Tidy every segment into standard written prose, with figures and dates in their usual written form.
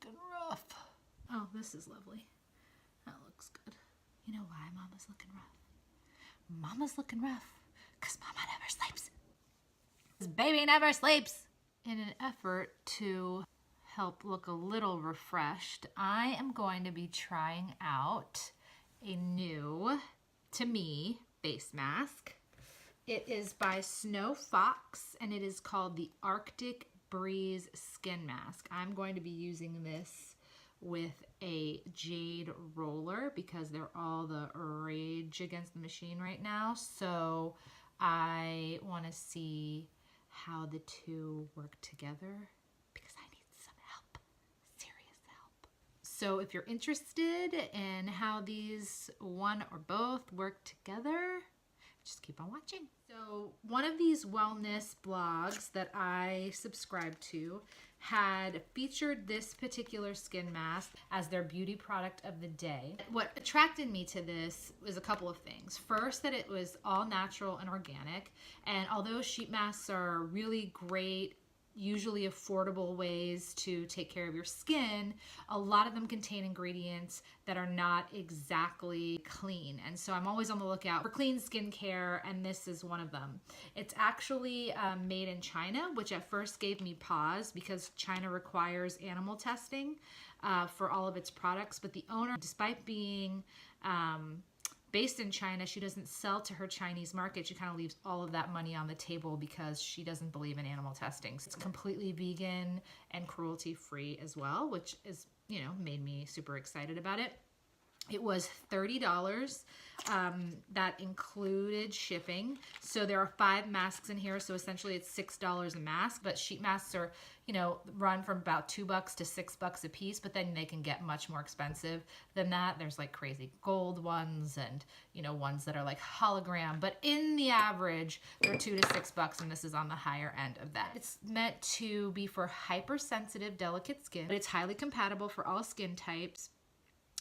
looking rough. Oh, this is lovely. That looks good. You know why Mama's looking rough? Mama's looking rough because Mama never sleeps. This baby never sleeps. In an effort to help look a little refreshed, I am going to be trying out a new, to me, face mask. It is by Snow Fox and it is called the Arctic Breeze Skin Mask. I'm going to be using this with a Jade roller because they're all the rage against the machine right now. So I want to see how the two work together because I need some help, serious help. So if you're interested in how these one or both work together, just keep on watching. So one of these wellness blogs that I subscribe to had featured this particular skin mask as their beauty product of the day. What attracted me to this was a couple of things. First, that it was all natural and organic, and although sheet masks are really great, usually affordable ways to take care of your skin, a lot of them contain ingredients that are not exactly clean. And so I'm always on the lookout for clean skincare, and this is one of them. It's actually made in China, which at first gave me pause because China requires animal testing for all of its products. But the owner, despite being based in China, she doesn't sell to her Chinese market. She kind of leaves all of that money on the table because she doesn't believe in animal testing. So it's completely vegan and cruelty-free as well, which is, you know, made me super excited about it. It was $30. That included shipping. So there are 5 masks in here. So essentially it's $6 a mask, but sheet masks are, you know, run from about $2 to $6 a piece, but then they can get much more expensive than that. There's like crazy gold ones and, you know, ones that are like hologram, but in the average, they're $2 to $6, and this is on the higher end of that. It's meant to be for hypersensitive, delicate skin, but it's highly compatible for all skin types.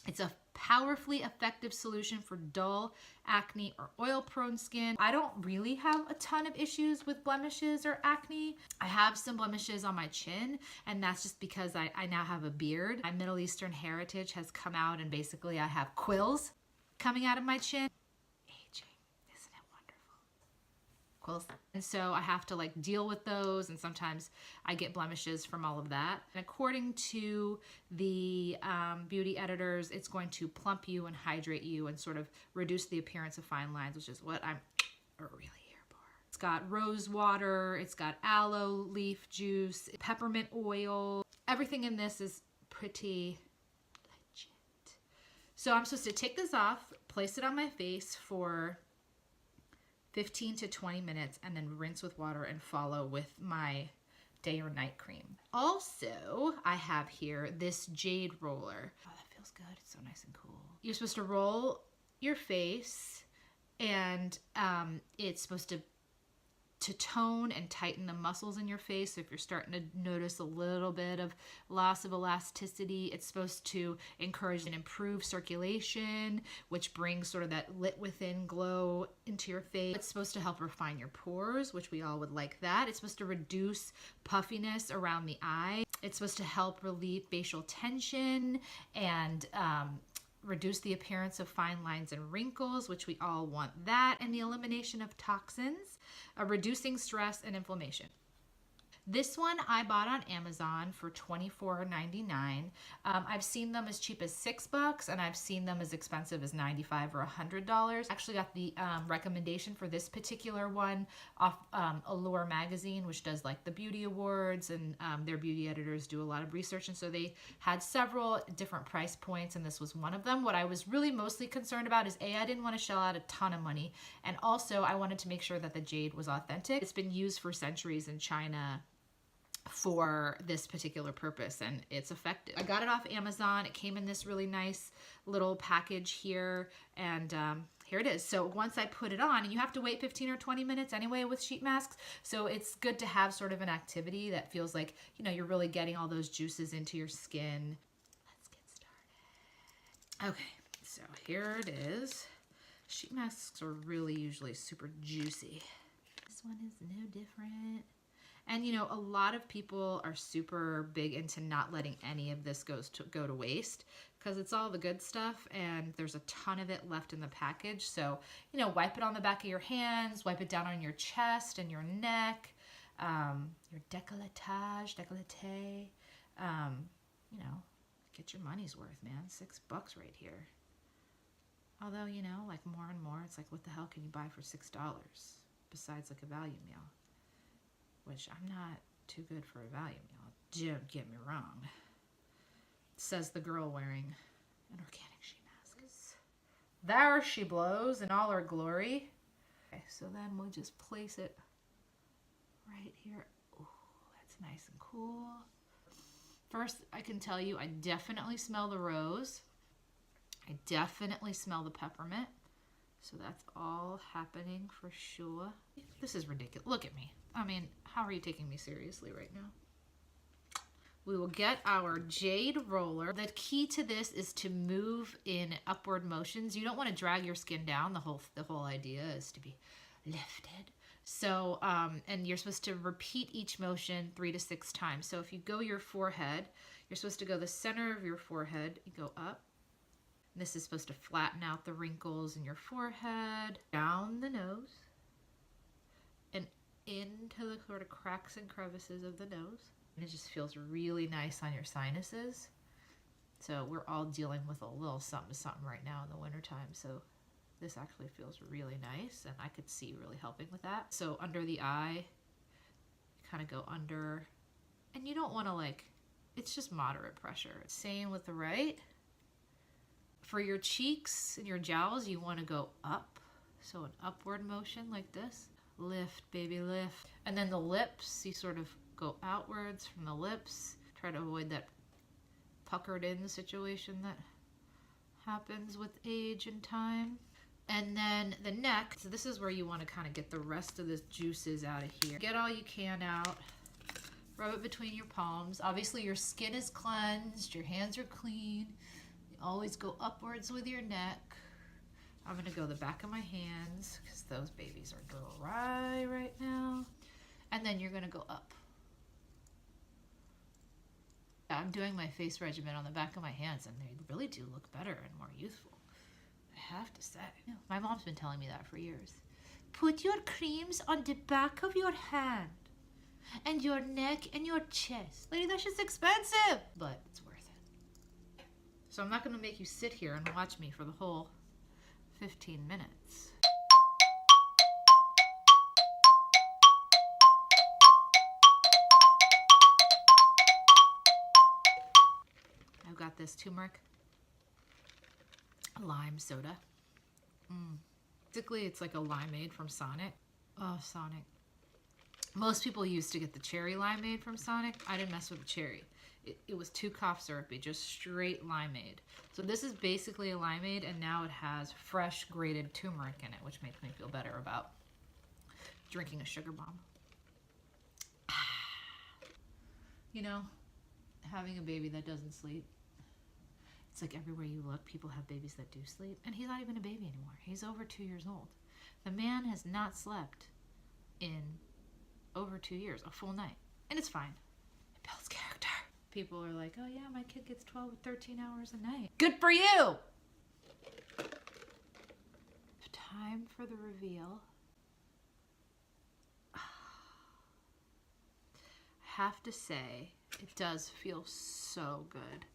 It's a powerfully effective solution for dull, acne, or oil-prone skin. I don't really have a ton of issues with blemishes or acne. I have some blemishes on my chin, and that's just because I now have a beard. My Middle Eastern heritage has come out, and basically I have quills coming out of my chin. Aging, isn't it wonderful? Quills. And so I have to like deal with those, and sometimes I get blemishes from all of that. And according to the beauty editors, it's going to plump you and hydrate you and sort of reduce the appearance of fine lines, which is what I'm really here for. It's got rose water, it's got aloe leaf juice, peppermint oil. Everything in this is pretty legit. So I'm supposed to take this off, place it on my face for 15 to 20 minutes, and then rinse with water and follow with my day or night cream. Also, I have here this Jade roller. Oh, that feels good. It's so nice and cool. You're supposed to roll your face, and it's supposed to tone and tighten the muscles in your face. So if you're starting to notice a little bit of loss of elasticity, it's supposed to encourage and improve circulation, which brings sort of that lit within glow into your face. It's supposed to help refine your pores, which we all would like that. It's supposed to reduce puffiness around the eye. It's supposed to help relieve facial tension and reduce the appearance of fine lines and wrinkles, which we all want that, and the elimination of toxins, reducing stress and inflammation. This one I bought on Amazon for $24.99. I've seen them as cheap as $6, and I've seen them as expensive as $95 or $100. I actually got the recommendation for this particular one off Allure magazine, which does like the beauty awards, and their beauty editors do a lot of research, and so they had several different price points, and this was one of them. What I was really mostly concerned about is I didn't want to shell out a ton of money, and also I wanted to make sure that the Jade was authentic. It's been used for centuries in China for this particular purpose, and it's effective. I got it off Amazon. It came in this really nice little package here, and here it is. So once I put it on, and you have to wait 15 or 20 minutes anyway with sheet masks, so it's good to have sort of an activity that feels like, you know, you're really getting all those juices into your skin. Let's get started. Okay, so here it is. Sheet masks are really usually super juicy. This one is no different. And you know, a lot of people are super big into not letting any of this go to waste, because it's all the good stuff and there's a ton of it left in the package. So, you know, wipe it on the back of your hands, wipe it down on your chest and your neck, your décolleté, you know, get your money's worth, man. $6 right here. Although, you know, like more and more, it's like, what the hell can you buy for $6 besides like a value meal? Which I'm not too good for a value meal. Don't get me wrong. Says the girl wearing an organic sheet mask. There she blows in all her glory. Okay, so then we'll just place it right here. Ooh, that's nice and cool. First, I can tell you, I definitely smell the rose. I definitely smell the peppermint. So that's all happening for sure. This is ridiculous. Look at me. I mean, how are you taking me seriously right now? We will get our Jade roller. The key to this is to move in upward motions. You don't want to drag your skin down. The whole idea is to be lifted. So, and you're supposed to repeat each motion 3 to 6 times. So if you go your forehead, you're supposed to go the center of your forehead. You go up. This is supposed to flatten out the wrinkles in your forehead, down the nose, and into the sort of cracks and crevices of the nose. And it just feels really nice on your sinuses. So we're all dealing with a little something right now in the wintertime. So this actually feels really nice, and I could see really helping with that. So under the eye, you kind of go under, and you don't want to like, it's just moderate pressure. Same with the right. For your cheeks and your jowls, you want to go up. So an upward motion like this. Lift, baby, lift. And then the lips, you sort of go outwards from the lips. Try to avoid that puckered in situation that happens with age and time. And then the neck, so this is where you want to kind of get the rest of the juices out of here. Get all you can out. Rub it between your palms. Obviously your skin is cleansed, your hands are clean. Always go upwards with your neck. I'm going to go the back of my hands because those babies are dry right now. And then you're going to go up. I'm doing my face regimen on the back of my hands, and they really do look better and more youthful, I have to say. My mom's been telling me that for years. Put your creams on the back of your hand and your neck and your chest. Lady, that shit's expensive, but it's worth it. So I'm not going to make you sit here and watch me for the whole 15 minutes. I've got this turmeric lime soda. Basically, it's like a limeade from Sonic. Oh, Sonic. Most people used to get the cherry limeade from Sonic. I didn't mess with the cherry. It was too cough syrupy, just straight limeade. So this is basically a limeade, and now it has fresh grated turmeric in it, which makes me feel better about drinking a sugar bomb. You know, having a baby that doesn't sleep. It's like everywhere you look, people have babies that do sleep. And he's not even a baby anymore. He's over 2 years old. The man has not slept in over 2 years, a full night. And it's fine. It builds character. People are like, oh yeah, my kid gets 12 or 13 hours a night. Good for you! Time for the reveal. I have to say, it does feel so good.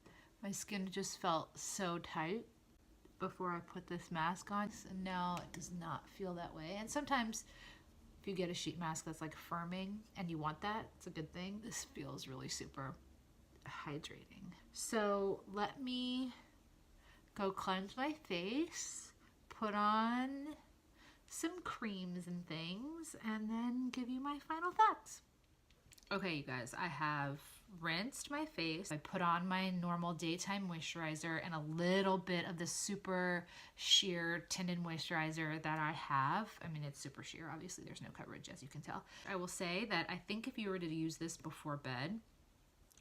My skin just felt so tight before I put this mask on, and now it does not feel that way. And sometimes if you get a sheet mask that's like firming and you want that, it's a good thing. This feels really super hydrating. So let me go cleanse my face, put on some creams and things, and then give you my final thoughts. Okay, you guys, I have rinsed my face. I put on my normal daytime moisturizer and a little bit of the super sheer tinted moisturizer that I have. I mean, it's super sheer. Obviously, there's no coverage, as you can tell. I will say that I think if you were to use this before bed,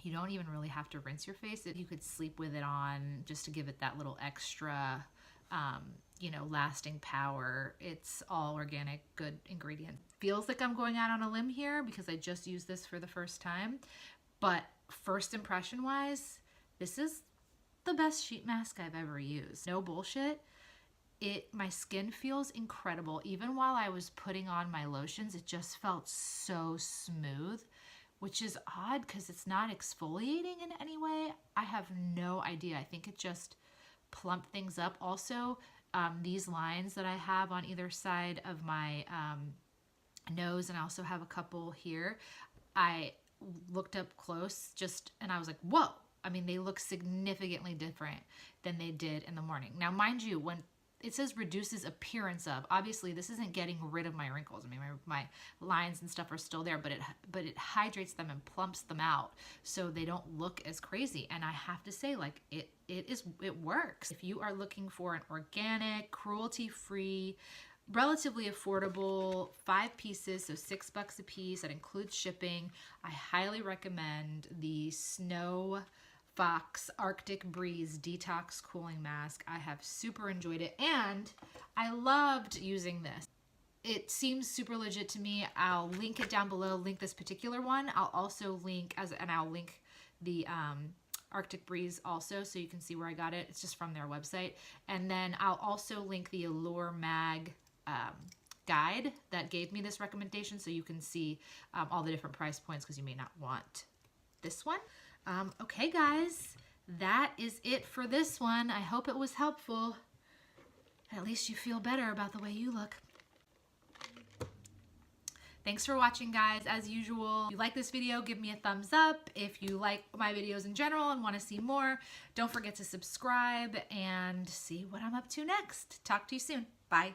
you don't even really have to rinse your face. You could sleep with it on just to give it that little extra you know, lasting power. It's all organic, good ingredient. Feels like I'm going out on a limb here because I just used this for the first time. But first impression wise, this is the best sheet mask I've ever used. No bullshit. My skin feels incredible. Even while I was putting on my lotions, it just felt so smooth, which is odd because it's not exfoliating in any way. I have no idea. I think it just plumped things up. Also, these lines that I have on either side of my nose, and I also have a couple here, I looked up close and I was like, whoa. I mean, they look significantly different than they did in the morning. Now, mind you, when it says reduces appearance of, obviously this isn't getting rid of my wrinkles. I mean, my lines and stuff are still there, but it hydrates them and plumps them out so they don't look as crazy. And I have to say, like, it works. If you are looking for an organic, cruelty-free, relatively affordable 5 pieces, so $6 a piece, that includes shipping, I highly recommend the Snow Fox Arctic Breeze Detox Cooling Mask. I have super enjoyed it, and I loved using this. It seems super legit to me. I'll link it down below, link this particular one. I'll also link, and I'll link the Arctic Breeze also, so you can see where I got it. It's just from their website. And then I'll also link the Allure Mag guide that gave me this recommendation, so you can see all the different price points, because you may not want this one. Okay guys, that is it for this one. I hope it was helpful. At least you feel better about the way you look. Thanks for watching, guys. As usual, if you like this video, give me a thumbs up. If you like my videos in general and want to see more, don't forget to subscribe and see what I'm up to next. Talk to you soon. Bye.